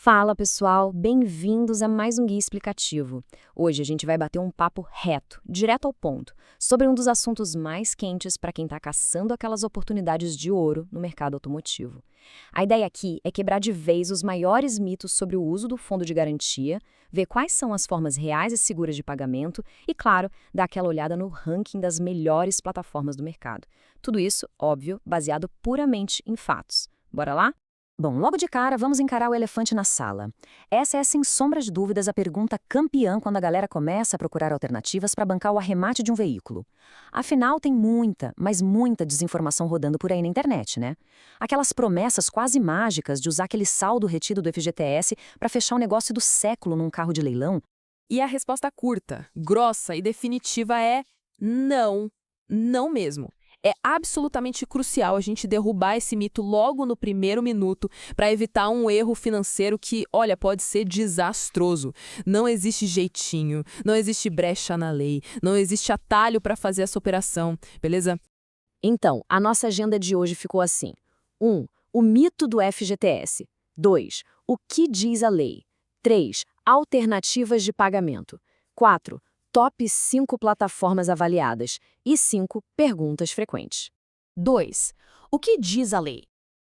Fala pessoal, bem-vindos a mais um Guia Explicativo. Hoje a gente vai bater um papo reto, direto ao ponto, sobre um dos assuntos mais quentes para quem está caçando aquelas oportunidades de ouro no mercado automotivo. A ideia aqui é quebrar de vez os maiores mitos sobre o uso do fundo de garantia, ver quais são as formas reais e seguras de pagamento e, claro, dar aquela olhada no ranking das melhores plataformas do mercado. Tudo isso, óbvio, baseado puramente em fatos. Bora lá? Bom, logo de cara, vamos encarar o elefante na sala. Essa é, sem sombra de dúvidas, a pergunta campeã quando a galera começa a procurar alternativas para bancar o arremate de um veículo. Afinal, tem muita, mas muita desinformação rodando por aí na internet, né? Aquelas promessas quase mágicas de usar aquele saldo retido do FGTS para fechar o negócio do século num carro de leilão. E a resposta curta, grossa e definitiva é não, não mesmo. É absolutamente crucial a gente derrubar esse mito logo no primeiro minuto para evitar um erro financeiro que, olha, pode ser desastroso. Não existe jeitinho, não existe brecha na lei, não existe atalho para fazer essa operação, beleza? Então, a nossa agenda de hoje ficou assim. 1. O mito do FGTS. 2. O que diz a lei. 3. Alternativas de pagamento. 4. Top 5 plataformas avaliadas. E 5. Perguntas frequentes. 2. O que diz a lei?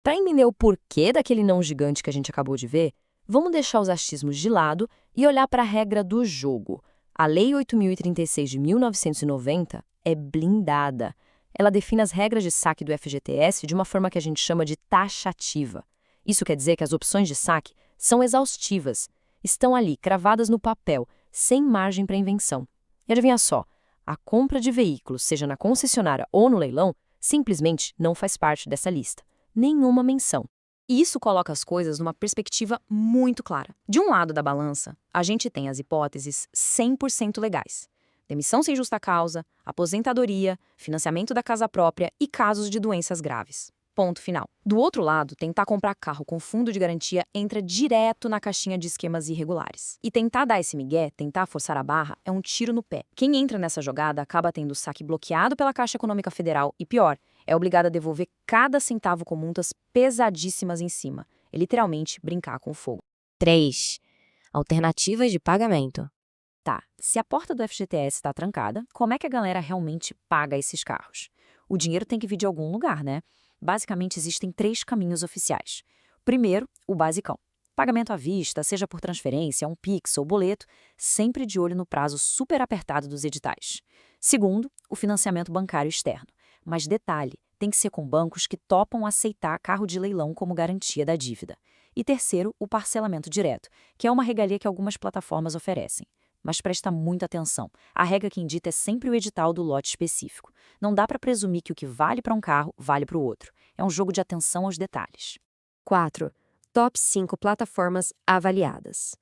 Para entender o porquê daquele não gigante que a gente acabou de ver, vamos deixar os achismos de lado e olhar para a regra do jogo. A Lei 8.036 de 1990 é blindada. Ela define as regras de saque do FGTS de uma forma que a gente chama de taxativa. Isso quer dizer que as opções de saque são exaustivas, estão ali, cravadas no papel, sem margem para invenção. E adivinha só, a compra de veículos, seja na concessionária ou no leilão, simplesmente não faz parte dessa lista. Nenhuma menção. E isso coloca as coisas numa perspectiva muito clara. De um lado da balança, a gente tem as hipóteses 100% legais. Demissão sem justa causa, aposentadoria, financiamento da casa própria e casos de doenças graves. Ponto final. Do outro lado, tentar comprar carro com fundo de garantia entra direto na caixinha de esquemas irregulares. E tentar dar esse migué, tentar forçar a barra, é um tiro no pé. Quem entra nessa jogada acaba tendo o saque bloqueado pela Caixa Econômica Federal e, pior, é obrigado a devolver cada centavo com multas pesadíssimas em cima. É literalmente brincar com fogo. 3. Alternativas de pagamento. Tá, se a porta do FGTS está trancada, como é que a galera realmente paga esses carros? O dinheiro tem que vir de algum lugar, né? Basicamente, existem 3 caminhos oficiais. Primeiro, o basicão. Pagamento à vista, seja por transferência, um Pix ou boleto, sempre de olho no prazo super apertado dos editais. Segundo, o financiamento bancário externo. Mas detalhe, tem que ser com bancos que topam aceitar carro de leilão como garantia da dívida. E terceiro, o parcelamento direto, que é uma regalia que algumas plataformas oferecem. Mas presta muita atenção. A regra que dita é sempre o edital do lote específico. Não dá para presumir que o que vale para um carro, vale para o outro. É um jogo de atenção aos detalhes. 4. Top 5 plataformas avaliadas.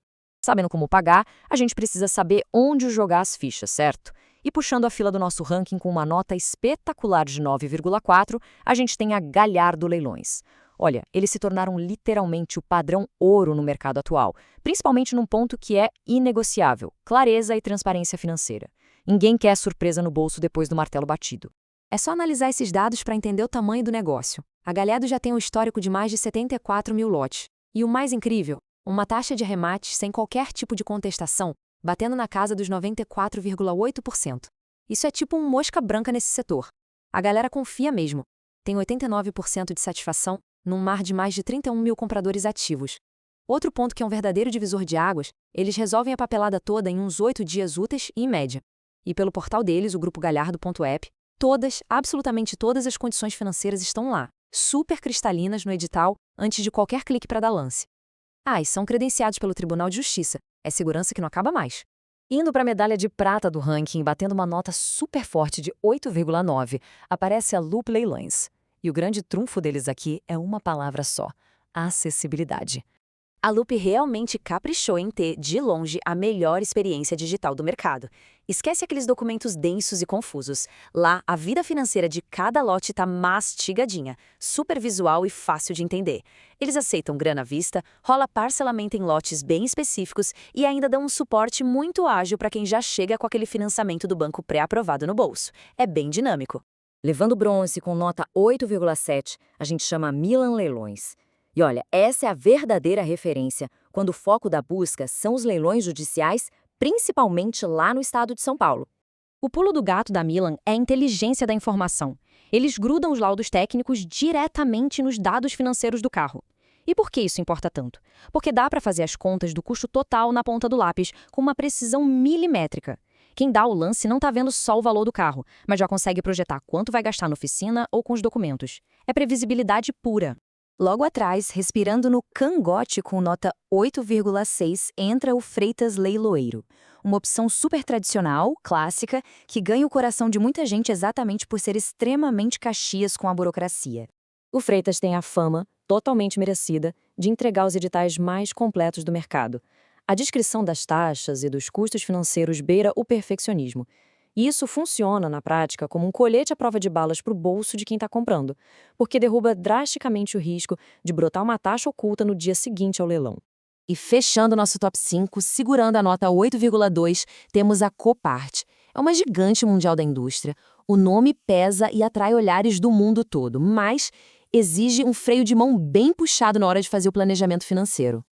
Sabendo como pagar, a gente precisa saber onde jogar as fichas, certo? E puxando a fila do nosso ranking com uma nota espetacular de 9,4, a gente tem a Galhardo Leilões. Olha, eles se tornaram literalmente o padrão ouro no mercado atual, principalmente num ponto que é inegociável: clareza e transparência financeira. Ninguém quer surpresa no bolso depois do martelo batido. É só analisar esses dados para entender o tamanho do negócio. A Galhardo já tem um histórico de mais de 74 mil lotes. E o mais incrível, uma taxa de arremate sem qualquer tipo de contestação, batendo na casa dos 94,8%. Isso é tipo um mosca branca nesse setor. A galera confia mesmo. Tem 89% de satisfação num mar de mais de 31 mil compradores ativos. Outro ponto que é um verdadeiro divisor de águas, eles resolvem a papelada toda em uns 8 dias úteis e em média. E pelo portal deles, o grupo Galhardo.app, absolutamente todas as condições financeiras estão lá, super cristalinas no edital, antes de qualquer clique para dar lance. E são credenciados pelo Tribunal de Justiça. É segurança que não acaba mais. Indo para a medalha de prata do ranking, batendo uma nota super forte de 8,9, aparece a Loop Leilões. E o grande trunfo deles aqui é uma palavra só: acessibilidade. A Loop realmente caprichou em ter, de longe, a melhor experiência digital do mercado. Esquece aqueles documentos densos e confusos. Lá, a vida financeira de cada lote está mastigadinha, super visual e fácil de entender. Eles aceitam grana à vista, rola parcelamento em lotes bem específicos e ainda dão um suporte muito ágil para quem já chega com aquele financiamento do banco pré-aprovado no bolso. É bem dinâmico. Levando bronze com nota 8,7, a gente chama Milan Leilões. E olha, essa é a verdadeira referência, quando o foco da busca são os leilões judiciais, principalmente lá no estado de São Paulo. O pulo do gato da Milan é a inteligência da informação. Eles grudam os laudos técnicos diretamente nos dados financeiros do carro. E por que isso importa tanto? Porque dá para fazer as contas do custo total na ponta do lápis com uma precisão milimétrica. Quem dá o lance não está vendo só o valor do carro, mas já consegue projetar quanto vai gastar na oficina ou com os documentos. É previsibilidade pura. Logo atrás, respirando no cangote com nota 8,6, entra o Freitas Leiloeiro. Uma opção super tradicional, clássica, que ganha o coração de muita gente exatamente por ser extremamente caxias com a burocracia. O Freitas tem a fama, totalmente merecida, de entregar os editais mais completos do mercado. A descrição das taxas e dos custos financeiros beira o perfeccionismo. E isso funciona, na prática, como um colete à prova de balas para o bolso de quem está comprando, porque derruba drasticamente o risco de brotar uma taxa oculta no dia seguinte ao leilão. E fechando nosso top 5, segurando a nota 8,2, temos a Copart. É uma gigante mundial da indústria. O nome pesa e atrai olhares do mundo todo, mas exige um freio de mão bem puxado na hora de fazer o planejamento financeiro.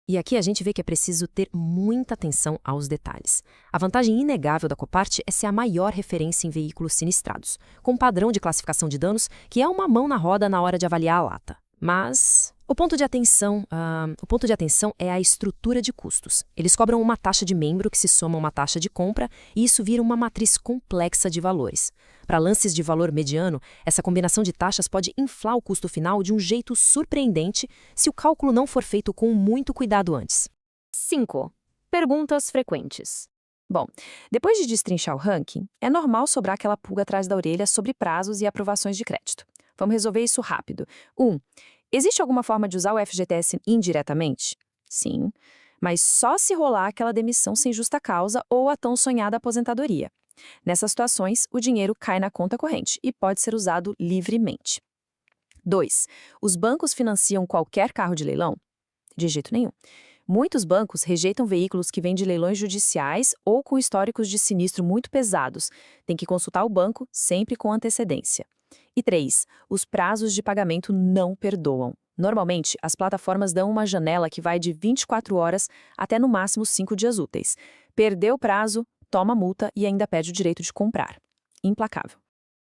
E aqui a gente vê que é preciso ter muita atenção aos detalhes. A vantagem inegável da Copart é ser a maior referência em veículos sinistrados, com um padrão de classificação de danos que é uma mão na roda na hora de avaliar a lata. Mas o ponto de atenção é a estrutura de custos. Eles cobram uma taxa de membro que se soma a uma taxa de compra e isso vira uma matriz complexa de valores. Para lances de valor mediano, essa combinação de taxas pode inflar o custo final de um jeito surpreendente se o cálculo não for feito com muito cuidado antes. 5. Perguntas frequentes. Bom, depois de destrinchar o ranking, é normal sobrar aquela pulga atrás da orelha sobre prazos e aprovações de crédito. Vamos resolver isso rápido. 1. Existe alguma forma de usar o FGTS indiretamente? Sim, mas só se rolar aquela demissão sem justa causa ou a tão sonhada aposentadoria. Nessas situações, o dinheiro cai na conta corrente e pode ser usado livremente. 2. Os bancos financiam qualquer carro de leilão? De jeito nenhum. Muitos bancos rejeitam veículos que vêm de leilões judiciais ou com históricos de sinistro muito pesados. Tem que consultar o banco sempre com antecedência. E 3. Os prazos de pagamento não perdoam. Normalmente, as plataformas dão uma janela que vai de 24 horas até no máximo 5 dias úteis. Perdeu o prazo, toma multa e ainda pede o direito de comprar. Implacável.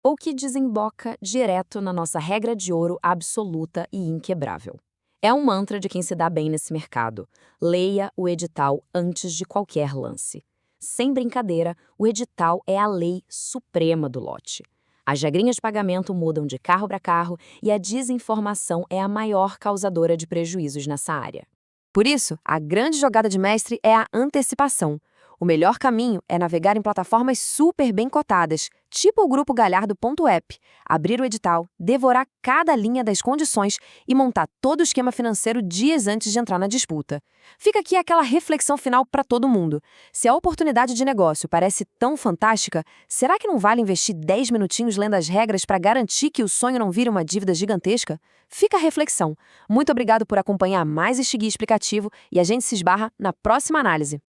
O que desemboca direto na nossa regra de ouro absoluta e inquebrável. É um mantra de quem se dá bem nesse mercado. Leia o edital antes de qualquer lance. Sem brincadeira, o edital é a lei suprema do lote. As regrinhas de pagamento mudam de carro para carro e a desinformação é a maior causadora de prejuízos nessa área. Por isso, a grande jogada de mestre é a antecipação. O melhor caminho é navegar em plataformas super bem cotadas, tipo o Grupo Galhardo.app, abrir o edital, devorar cada linha das condições e montar todo o esquema financeiro dias antes de entrar na disputa. Fica aqui aquela reflexão final para todo mundo. Se a oportunidade de negócio parece tão fantástica, será que não vale investir 10 minutinhos lendo as regras para garantir que o sonho não vire uma dívida gigantesca? Fica a reflexão. Muito obrigado por acompanhar mais este guia explicativo e a gente se esbarra na próxima análise.